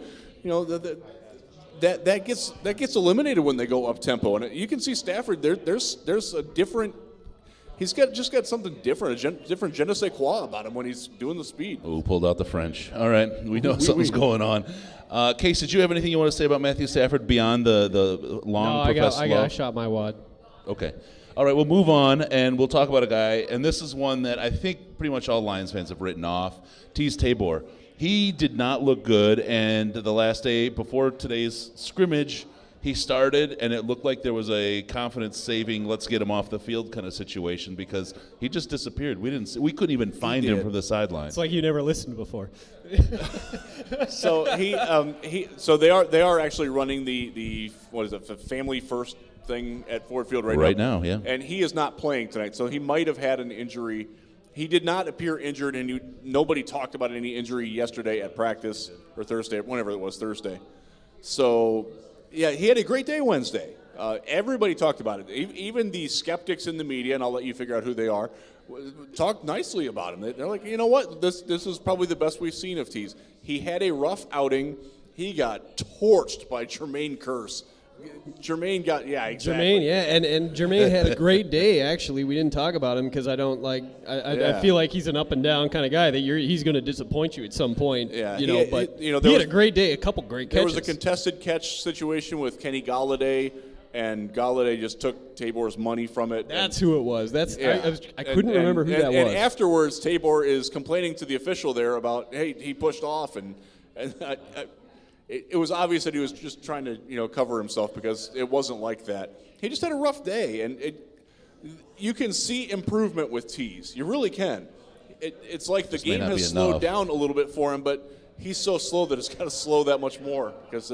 [SPEAKER 1] That gets eliminated when they go up tempo, and you can see Stafford. There's a different. He's just got something different, a different je ne sais quoi about him when he's doing the speed.
[SPEAKER 2] Oh, pulled out the French. All right, we know something's going on. Case, did you have anything you want to say about Matthew Stafford beyond the long professed
[SPEAKER 3] I shot my wad.
[SPEAKER 2] Okay. All right, we'll move on, and we'll talk about a guy, and this is one that I think pretty much all Lions fans have written off, Teez Tabor. He did not look good, and the last day before today's scrimmage, he started, and it looked like there was a confidence-saving, let's get him off the field kind of situation because he just disappeared. We couldn't even find him from the sideline.
[SPEAKER 3] It's like you never listened before.
[SPEAKER 1] So so they are actually running the family first thing at Ford Field right now.
[SPEAKER 2] Yeah.
[SPEAKER 1] And he is not playing tonight, so he might have had an injury. He did not appear injured, and nobody talked about any injury yesterday at practice or Thursday, whenever it was Thursday. So, yeah, he had a great day Wednesday. Everybody talked about it. Even the skeptics in the media, and I'll let you figure out who they are, talked nicely about him. They're like, you know what? This is probably the best we've seen of Teez. He had a rough outing. He got torched by Jermaine Kearse. Jermaine got, exactly.
[SPEAKER 3] Jermaine, and Jermaine had a great day, actually. We didn't talk about him because I don't I feel like he's an up and down kind of guy that he's going to disappoint you at some point.
[SPEAKER 1] Yeah,
[SPEAKER 3] he had a great day, a couple great catches.
[SPEAKER 1] There was a contested catch situation with Kenny Galladay, and Galladay just took Tabor's money from it.
[SPEAKER 3] That's who it was. I couldn't remember who that was.
[SPEAKER 1] And afterwards, Tabor is complaining to the official there about, hey, he pushed off, and it was obvious that he was just trying to, cover himself because it wasn't like that. He just had a rough day, and you can see improvement with Teez. You really can. It's like the game has slowed down a little bit for him, but he's so slow that it's got to slow that much more because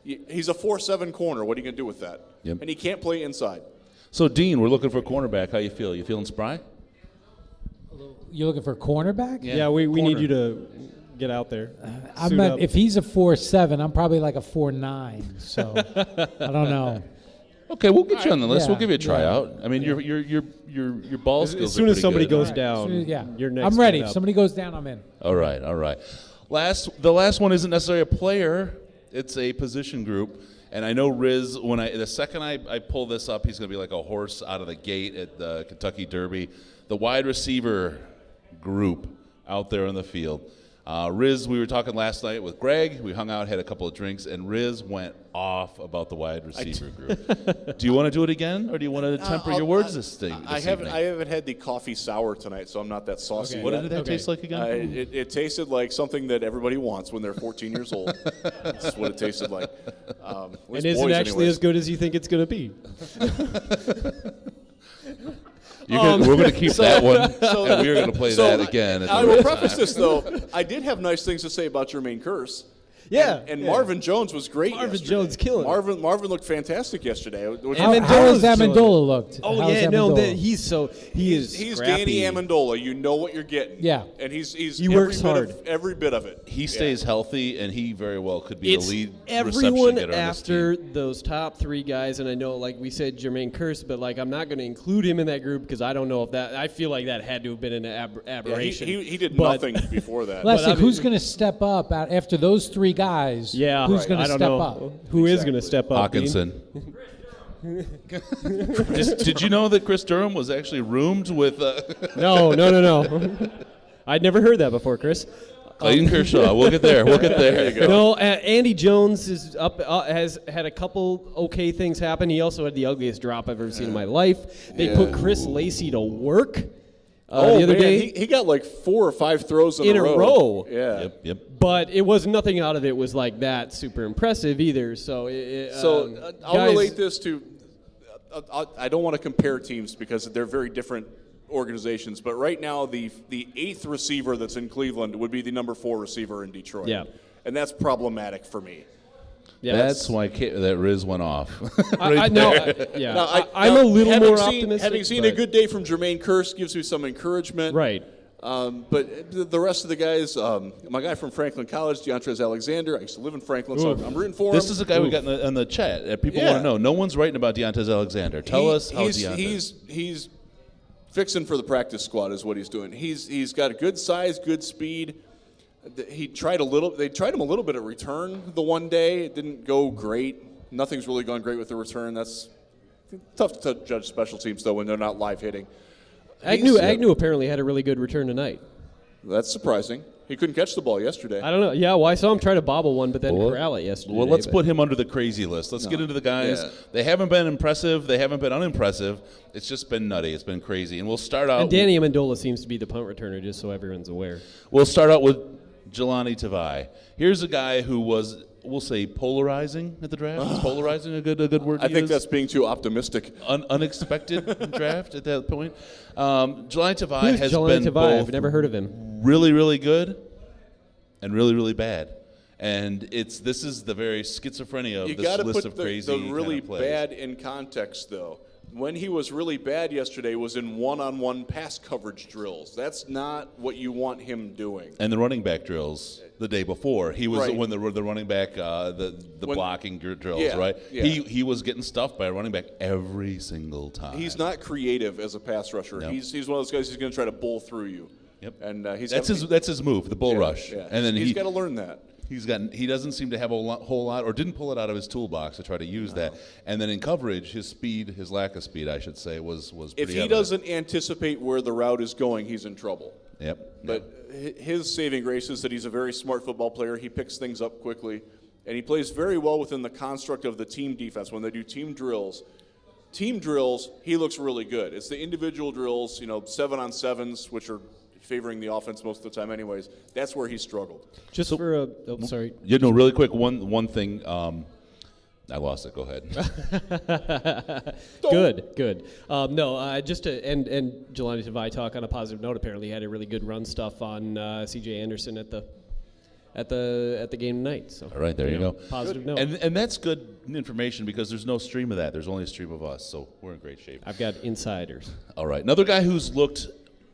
[SPEAKER 1] he's a 4-7 corner. What are you going to do with that?
[SPEAKER 2] Yep.
[SPEAKER 1] And he can't play inside.
[SPEAKER 2] So, Dean, we're looking for a cornerback. How you feel? You feeling spry?
[SPEAKER 4] You're looking for a cornerback?
[SPEAKER 3] Yeah, we need you to get out there.
[SPEAKER 4] If he's a 4.7, I'm probably like a 4.9. So I don't know.
[SPEAKER 2] Okay, we'll get you on the list. We'll give you a tryout. I mean, your ball skills.
[SPEAKER 3] As soon as somebody goes
[SPEAKER 4] Right.
[SPEAKER 3] down, you're next.
[SPEAKER 4] I'm ready. If somebody goes down, I'm in.
[SPEAKER 2] All right. The last one isn't necessarily a player; it's a position group. And I know Riz. The second I pull this up, he's going to be like a horse out of the gate at the Kentucky Derby. The wide receiver group out there on the field. Riz, we were talking last night with Greg. We hung out, had a couple of drinks, and Riz went off about the wide receiver group. Do you want to do it again, or do you want to temper your words this evening?
[SPEAKER 1] I haven't had the coffee sour tonight, so I'm not that saucy.
[SPEAKER 3] Okay.
[SPEAKER 2] What did that taste like again?
[SPEAKER 1] It tasted like something that everybody wants when they're 14 years old. That's what it tasted like.
[SPEAKER 3] And is it actually as good as you think it's going to be?
[SPEAKER 2] We're going to keep that one, and we're going to play that again. At
[SPEAKER 1] I
[SPEAKER 2] the
[SPEAKER 1] will
[SPEAKER 2] right
[SPEAKER 1] preface
[SPEAKER 2] time.
[SPEAKER 1] this, though. I did have nice things to say about Jermaine Kearse.
[SPEAKER 3] Yeah.
[SPEAKER 1] And Marvin Jones was great
[SPEAKER 3] Marvin
[SPEAKER 1] yesterday.
[SPEAKER 3] Jones killing it.
[SPEAKER 1] Marvin looked fantastic yesterday. Which
[SPEAKER 4] How
[SPEAKER 3] Amendola's
[SPEAKER 4] has
[SPEAKER 3] killing
[SPEAKER 4] Amendola looked?
[SPEAKER 3] Oh,
[SPEAKER 4] How's
[SPEAKER 3] yeah, no,
[SPEAKER 4] Amendola?
[SPEAKER 1] He's Danny Amendola. You know what you're getting.
[SPEAKER 4] Yeah.
[SPEAKER 1] And
[SPEAKER 3] He works hard.
[SPEAKER 1] Every bit of it.
[SPEAKER 2] He stays healthy, and he very well could be
[SPEAKER 3] It's
[SPEAKER 2] the lead
[SPEAKER 3] everyone
[SPEAKER 2] reception getter
[SPEAKER 3] after
[SPEAKER 2] on this team.
[SPEAKER 3] those top three guys, and I know, like we said, Jermaine Kearse, but like I'm not going to include him in that group because I don't know if that. I feel like that had to have been an aberration.
[SPEAKER 1] He did
[SPEAKER 3] But-
[SPEAKER 1] nothing before that.
[SPEAKER 4] Leslie,
[SPEAKER 3] I mean-
[SPEAKER 4] who's going to step up after those three guys?
[SPEAKER 3] Yeah,
[SPEAKER 4] who's going
[SPEAKER 3] I
[SPEAKER 4] to
[SPEAKER 3] don't
[SPEAKER 4] step
[SPEAKER 3] know
[SPEAKER 4] up?
[SPEAKER 3] who is going to step up. Dean?
[SPEAKER 2] Hawkinson. Did you know that Chris Durham was actually roomed with
[SPEAKER 3] No. I'd never heard that before, Chris.
[SPEAKER 2] Clayton Kershaw? We'll get there. There you go.
[SPEAKER 3] No, Andy Jones is up. Has had a couple okay things happen. He also had the ugliest drop I've ever seen in my life. They put Chris Lacey to work the other
[SPEAKER 1] man,
[SPEAKER 3] day.
[SPEAKER 1] he got like 4 or 5 throws in
[SPEAKER 3] In a row.
[SPEAKER 1] Yeah.
[SPEAKER 2] Yep.
[SPEAKER 3] But it was nothing out of it was like that super impressive either. So,
[SPEAKER 1] I'll
[SPEAKER 3] guys-
[SPEAKER 1] relate this to. I don't want to compare teams because they're very different organizations. But right now, the 8th receiver that's in Cleveland would be the number 4 receiver in Detroit.
[SPEAKER 3] Yeah.
[SPEAKER 1] And that's problematic for me.
[SPEAKER 3] Yeah,
[SPEAKER 2] That's why that Riz went off.
[SPEAKER 3] I'm
[SPEAKER 1] Now,
[SPEAKER 3] a little
[SPEAKER 1] having
[SPEAKER 3] more
[SPEAKER 1] seen,
[SPEAKER 3] optimistic.
[SPEAKER 1] Having seen a good day from Jermaine Kearse gives me some encouragement.
[SPEAKER 3] Right.
[SPEAKER 1] But the rest of the guys, my guy from Franklin College, DeAndre Alexander, I used to live in Franklin, so I'm rooting for him.
[SPEAKER 2] This is a guy we got in the chat. People want to know. No one's writing about Deontay Alexander. Tell us how Deontay.
[SPEAKER 1] He's fixing for the practice squad is what he's doing. He's got a good size, good speed. They tried him a little bit at return the one day. It didn't go great. Nothing's really gone great with the return. That's tough to judge special teams though when they're not live hitting.
[SPEAKER 3] Agnew apparently had a really good return tonight.
[SPEAKER 1] That's surprising. He couldn't catch the ball yesterday.
[SPEAKER 3] I don't know. Yeah, well, I saw him try to bobble one, but then corral it yesterday.
[SPEAKER 2] Well, let's put him under the crazy list. Let's get into the guys.
[SPEAKER 1] Yeah.
[SPEAKER 2] They haven't been impressive. They haven't been unimpressive. It's just been nutty. It's been crazy. And we'll start out.
[SPEAKER 3] And Danny Amendola seems to be the punt returner, just so everyone's aware.
[SPEAKER 2] We'll start out with Jelani Tavai. Here's a guy who was, we'll say, polarizing at the draft. Is polarizing a good word to
[SPEAKER 1] I think
[SPEAKER 2] use?
[SPEAKER 1] that's being too optimistic.
[SPEAKER 2] Unexpected draft at that point. Jelani Tavai
[SPEAKER 3] Who's
[SPEAKER 2] has
[SPEAKER 3] Jelani
[SPEAKER 2] been
[SPEAKER 3] Tavai?
[SPEAKER 2] both
[SPEAKER 3] I've never heard of him.
[SPEAKER 2] really, really good and really, really bad. And this is the very schizophrenia of
[SPEAKER 1] You
[SPEAKER 2] this
[SPEAKER 1] got to
[SPEAKER 2] list
[SPEAKER 1] put
[SPEAKER 2] of crazy
[SPEAKER 1] the really
[SPEAKER 2] kind of plays.
[SPEAKER 1] bad in context, though. When he was really bad yesterday was in one-on-one pass coverage drills. That's not what you want him doing.
[SPEAKER 2] And the running back drills the day before. He was
[SPEAKER 1] Right.
[SPEAKER 2] when the running back, the blocking drills,
[SPEAKER 1] Yeah,
[SPEAKER 2] right?
[SPEAKER 1] yeah.
[SPEAKER 2] He was getting stuffed by a running back every single time.
[SPEAKER 1] He's not creative as a pass rusher.
[SPEAKER 2] No.
[SPEAKER 1] He's one of those guys who's going to try to bull through you.
[SPEAKER 2] Yep.
[SPEAKER 1] And
[SPEAKER 2] That's his move, the bull rush.
[SPEAKER 1] Yeah.
[SPEAKER 2] And then
[SPEAKER 1] he's got to learn that.
[SPEAKER 2] He doesn't seem to have a whole lot, or didn't pull it out of his toolbox to try to use that. And then in coverage, his lack of speed, I should say, was pretty
[SPEAKER 1] If he
[SPEAKER 2] evident.
[SPEAKER 1] doesn't anticipate where the route is going, he's in trouble.
[SPEAKER 2] Yep.
[SPEAKER 1] But his saving grace is that he's a very smart football player. He picks things up quickly, and he plays very well within the construct of the team defense. When they do team drills, he looks really good. It's the individual drills, 7-on-7s, which are favoring the offense most of the time anyways. That's where he struggled.
[SPEAKER 3] Just for a sorry.
[SPEAKER 2] You know, really quick, one thing. I lost it. Go ahead.
[SPEAKER 3] Good. Just to end Jelani Tavai talk on a positive note. Apparently, he had a really good run stuff on C.J. Anderson at the game tonight. So
[SPEAKER 2] All right, there you go.
[SPEAKER 3] Positive note.
[SPEAKER 2] And that's good information because there's no stream of that. There's only a stream of us, so we're in great shape.
[SPEAKER 3] I've got insiders.
[SPEAKER 2] All right, another guy who's looked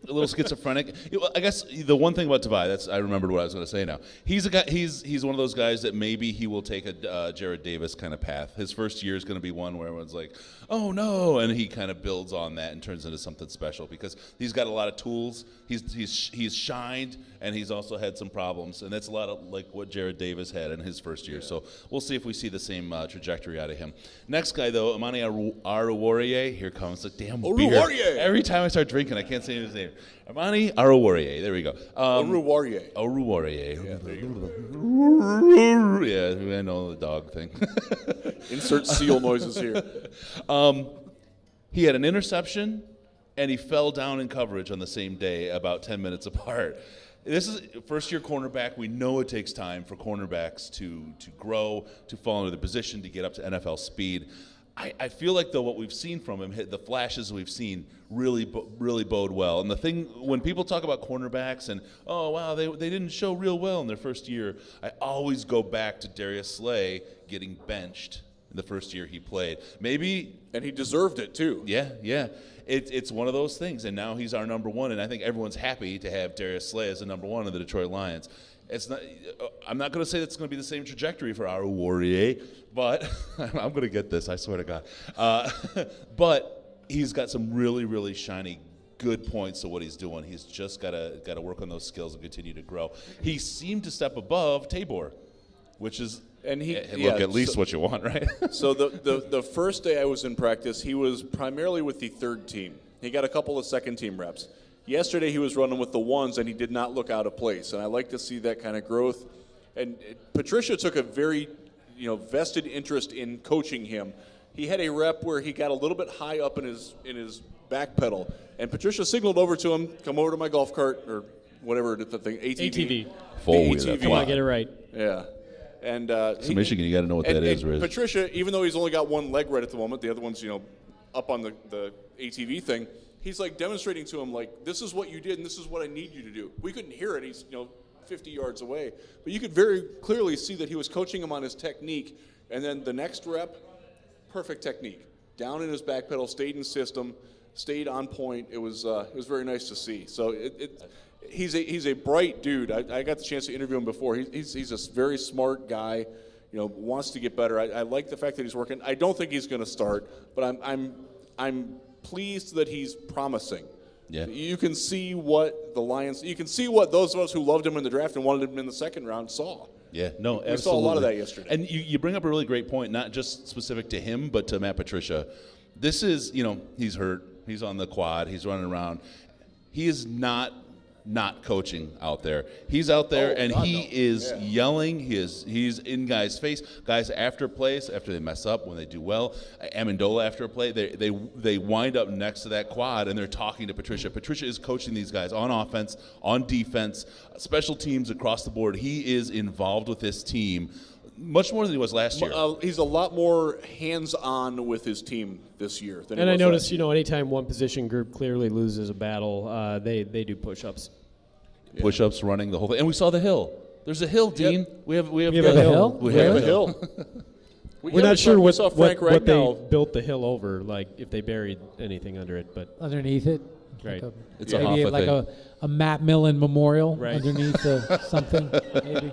[SPEAKER 2] a little schizophrenic. I guess the one thing about Tavai, I remembered what I was going to say now. He's a guy. He's one of those guys that maybe he will take a Jared Davis kind of path. His first year is going to be one where everyone's like, "Oh no," and he kind of builds on that and turns into something special because he's got a lot of tools. He's shined and he's also had some problems, and that's a lot of like what Jared Davis had in his first year. So we'll see if we see the same trajectory out of him. Next guy though, Amani Aruwariye. Here comes the damn beer.
[SPEAKER 1] Aruwariye!
[SPEAKER 2] Every time I start drinking, I can't say his name. it. Armani Aruwariye. There we go.
[SPEAKER 1] Aruwariye.
[SPEAKER 2] Aruwariye.
[SPEAKER 1] Yeah, there you
[SPEAKER 2] Yeah, I know the dog thing.
[SPEAKER 1] Insert seal noises here.
[SPEAKER 2] He had an interception, and he fell down in coverage on the same day, about 10 minutes apart. This is first-year cornerback. We know it takes time for cornerbacks to grow, to fall into the position, to get up to NFL speed. I feel like, though, what we've seen from him, the flashes we've seen, really bode well. And the thing, when people talk about cornerbacks and, oh, wow, they didn't show real well in their first year, I always go back to Darius Slay getting benched in the first year he played. Maybe.
[SPEAKER 1] And he deserved it, too.
[SPEAKER 2] Yeah. It's one of those things, and now he's our number one, and I think everyone's happy to have Darius Slay as the number one of the Detroit Lions. I'm not going to say that's going to be the same trajectory for our Warrior, but I'm going to get this, I swear to God. But he's got some really, really shiny, good points to what he's doing. He's just got to work on those skills and continue to grow. He seemed to step above Tabor, which is at least what you want, right?
[SPEAKER 1] So the first day I was in practice, he was primarily with the third team. He got a couple of second team reps. Yesterday he was running with the ones, and he did not look out of place. And I like to see that kind of growth. And Patricia took a very vested interest in coaching him. He had a rep where he got a little bit high up in his back pedal, and Patricia signaled over to him, "Come over to my golf cart," or whatever the thing, ATV.
[SPEAKER 2] Four-wheeler.
[SPEAKER 3] Come on, get it right.
[SPEAKER 1] Yeah. And
[SPEAKER 2] so Michigan, you got to know what that is, Riz.
[SPEAKER 1] Patricia, even though he's only got one leg right at the moment, the other one's up on the ATV thing. He's like demonstrating to him, like, this is what you did and this is what I need you to do. We couldn't hear it. He's 50 yards away, but you could very clearly see that he was coaching him on his technique. And then the next rep, perfect technique, down in his back pedal, stayed in system, stayed on point. It was very nice to see. So he's a bright dude. I got the chance to interview him before. He's a very smart guy. Wants to get better. I like the fact that he's working. I don't think he's going to start, but I'm pleased that he's promising.
[SPEAKER 2] Yeah.
[SPEAKER 1] You can see what the Lions. You can see what those of us who loved him in the draft and wanted him in the second round saw.
[SPEAKER 2] Yeah, no, absolutely.
[SPEAKER 1] We saw a lot of that yesterday.
[SPEAKER 2] And you bring up a really great point, not just specific to him, but to Matt Patricia. This is, he's hurt. He's on the quad. He's running around. He is not coaching out there. He's out there and he is yelling. He's in guys' face. Guys after plays, after they mess up, when they do well, Amendola after a play, they wind up next to that quad and they're talking to Patricia. Patricia is coaching these guys on offense, on defense, special teams across the board. He is involved with this team much more than he was last year.
[SPEAKER 1] He's a lot more hands-on with his team this year than he was
[SPEAKER 3] I noticed,
[SPEAKER 1] last year.
[SPEAKER 3] anytime one position group clearly loses a battle, they do push-ups.
[SPEAKER 1] Yeah.
[SPEAKER 2] Push-ups, running the whole thing. And we saw the hill. There's a hill, Dean.
[SPEAKER 1] Yep.
[SPEAKER 2] We have
[SPEAKER 3] a hill?
[SPEAKER 2] We have a hill.
[SPEAKER 3] We're not sure what
[SPEAKER 1] right
[SPEAKER 3] they built the hill over, like if they buried anything under it, but
[SPEAKER 4] Underneath it.
[SPEAKER 3] right.
[SPEAKER 2] It's a
[SPEAKER 4] Maybe
[SPEAKER 2] Hoffa
[SPEAKER 4] like
[SPEAKER 2] thing.
[SPEAKER 4] a Matt Millen memorial
[SPEAKER 3] Right.
[SPEAKER 4] underneath something, maybe.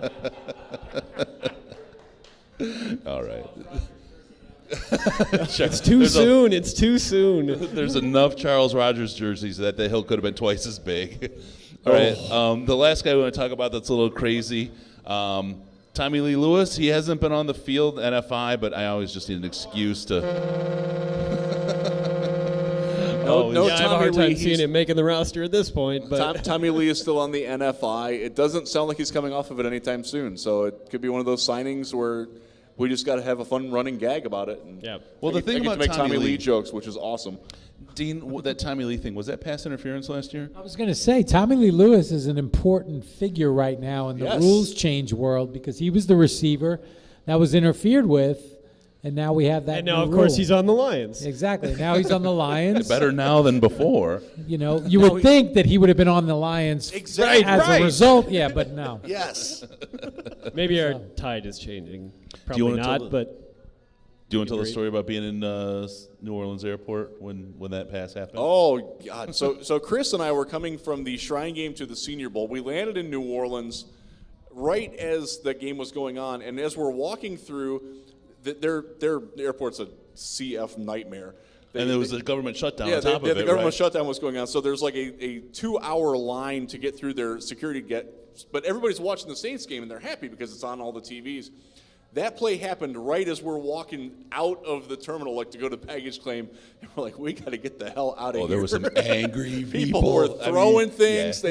[SPEAKER 2] All right.
[SPEAKER 3] It's too soon. It's too soon.
[SPEAKER 2] There's enough Charles Rogers jerseys that the hill could have been twice as big. All right. The last guy we want to talk about that's a little crazy, Tommy Lee Lewis. He hasn't been on the field NFI, but I always just need an excuse to.
[SPEAKER 3] I have a hard time seeing him making the roster at this point. But
[SPEAKER 1] Tommy Lee is still on the NFI. It doesn't sound like he's coming off of it anytime soon. So it could be one of those signings where we just got to have a fun running gag about it. And
[SPEAKER 3] yeah.
[SPEAKER 2] Well, the thing
[SPEAKER 1] I get
[SPEAKER 2] about
[SPEAKER 1] to make
[SPEAKER 2] Tommy
[SPEAKER 1] Lee
[SPEAKER 2] Lee
[SPEAKER 1] jokes, which is awesome.
[SPEAKER 2] Dean, that Tommy Lee thing, was that pass interference last year?
[SPEAKER 4] I was going to say, Tommy Lee Lewis is an important figure right now in the
[SPEAKER 1] Yes.
[SPEAKER 4] rules change world because he was the receiver that was interfered with, and now we have that.
[SPEAKER 3] And now,
[SPEAKER 4] new
[SPEAKER 3] of course,
[SPEAKER 4] rule.
[SPEAKER 3] he's on the Lions.
[SPEAKER 4] Exactly. Now he's on the Lions.
[SPEAKER 2] Better now than before.
[SPEAKER 4] You would think that he would have been on the Lions
[SPEAKER 1] Exactly.
[SPEAKER 4] as
[SPEAKER 1] Right.
[SPEAKER 4] a result. Yeah, but no.
[SPEAKER 1] Yes.
[SPEAKER 3] Maybe our tide is changing. Probably
[SPEAKER 2] wanna tell
[SPEAKER 3] not, but
[SPEAKER 2] Do you want to tell the
[SPEAKER 3] Agreed.
[SPEAKER 2] story about being in New Orleans airport when that pass happened?
[SPEAKER 1] Oh, God. So Chris and I were coming from the Shrine game to the Senior Bowl. We landed in New Orleans right as the game was going on. And as we're walking through, their airport's a CF nightmare.
[SPEAKER 2] And there was a government shutdown
[SPEAKER 1] Yeah,
[SPEAKER 2] on top of it,
[SPEAKER 1] the government
[SPEAKER 2] right?
[SPEAKER 1] shutdown was going on. So there's like a 2-hour line to get through their security but everybody's watching the Saints game, and they're happy because it's on all the TVs. That play happened right as we're walking out of the terminal, like to go to baggage claim. And we're like, we got to get the hell out of here.
[SPEAKER 2] Oh, there were some angry people.
[SPEAKER 1] People were throwing things.
[SPEAKER 2] Yeah.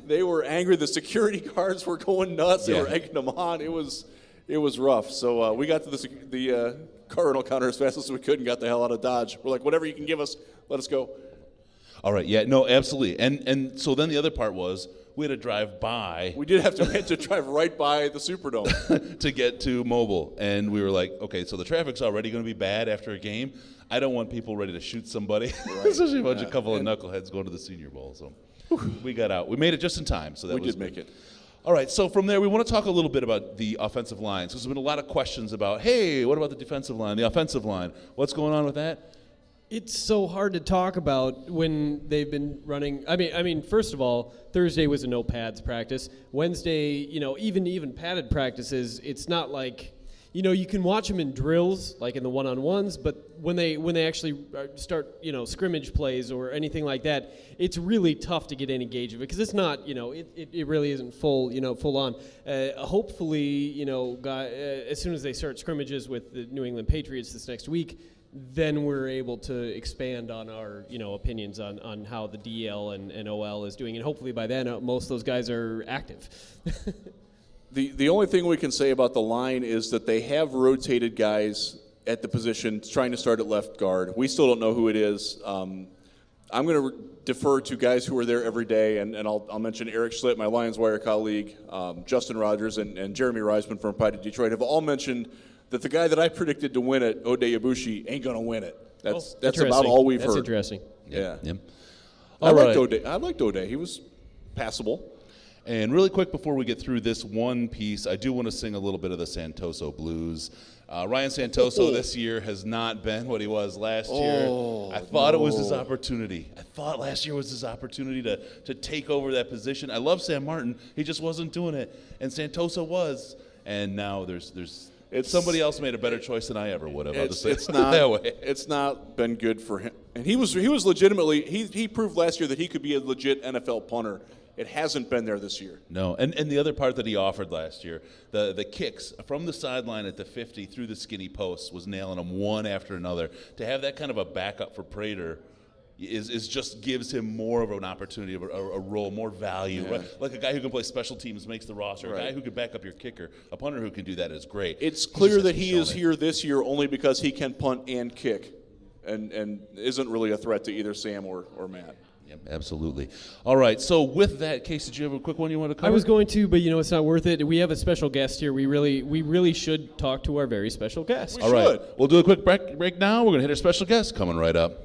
[SPEAKER 1] They were angry. The security guards were going nuts. They
[SPEAKER 2] Yeah.
[SPEAKER 1] were egging them on. It was rough. So we got to the car rental counter as fast as we could and got the hell out of Dodge. We're like, whatever you can give us, let us go.
[SPEAKER 2] All right, yeah, no, absolutely. And so then the other part was we had to drive by
[SPEAKER 1] We did have to drive right by the Superdome.
[SPEAKER 2] to get to Mobile. And we were like, okay, so the traffic's already going to be bad after a game. I don't want people ready to shoot somebody, especially a couple of knuckleheads going to the Senior Bowl. So we got out. We made it just in time. So that
[SPEAKER 1] We
[SPEAKER 2] was
[SPEAKER 1] did make it.
[SPEAKER 2] All right, so from there, we want to talk a little bit about the offensive lines. Because there's been a lot of questions about, hey, what about the defensive line, the offensive line? What's going on with that?
[SPEAKER 3] It's so hard to talk about when they've been running. I mean, first of all, Thursday was a no pads practice. Wednesday, even padded practices, it's not like, you can watch them in drills, like in the one-on-ones, but when they actually start, scrimmage plays or anything like that, it's really tough to get any gauge of it because it's not, it really isn't full on. Hopefully, as soon as they start scrimmages with the New England Patriots this next week, then we're able to expand on our, opinions on how the DL and OL is doing, and hopefully by then most of those guys are active.
[SPEAKER 1] The only thing we can say about the line is that they have rotated guys at the position trying to start at left guard. We still don't know who it is. I'm going to defer to guys who are there every day, and I'll mention Eric Schlitt, my Lions Wire colleague, Justin Rogers, and Jeremy Reisman from Pride of Detroit have all mentioned that the guy that I predicted to win it, Ode Ibushi, ain't going to win it. That's about all we've heard.
[SPEAKER 3] That's interesting.
[SPEAKER 1] Yeah.
[SPEAKER 2] All right.
[SPEAKER 1] I liked Ode. He was passable.
[SPEAKER 2] And really quick before we get through this one piece, I do want to sing a little bit of the Santoso blues. Ryan Santoso this year has not been what he was last year. I thought it was his opportunity. I thought last year was his opportunity to take over that position. I love Sam Martin. He just wasn't doing it. And Santoso was. And now somebody else made a better choice than I ever would have.
[SPEAKER 1] It's not
[SPEAKER 2] that way.
[SPEAKER 1] It's not been good for him. And he was legitimately he proved last year that he could be a legit NFL punter. It hasn't been there this year.
[SPEAKER 2] No, and the other part that he offered last year, the kicks from the sideline at the 50 through the skinny posts was nailing them one after another. To have that kind of a backup for Prater is just gives him more of an opportunity, a role, more value.
[SPEAKER 1] Yeah.
[SPEAKER 2] Right? Like a guy who can play special teams makes the roster.
[SPEAKER 1] Right.
[SPEAKER 2] A guy who can back up your kicker. A punter who can do that is great.
[SPEAKER 1] It's clear that he is here this year only because he can punt and kick, and isn't really a threat to either Sam or Matt.
[SPEAKER 2] Yep, absolutely. All right, so with that, Case, did you have a quick one you want to cover?
[SPEAKER 3] I was going to, but it's not worth it. We have a special guest here. We really should talk to our very special guest.
[SPEAKER 2] All right, we'll do a quick break now. We're going to hit our special guest coming right up.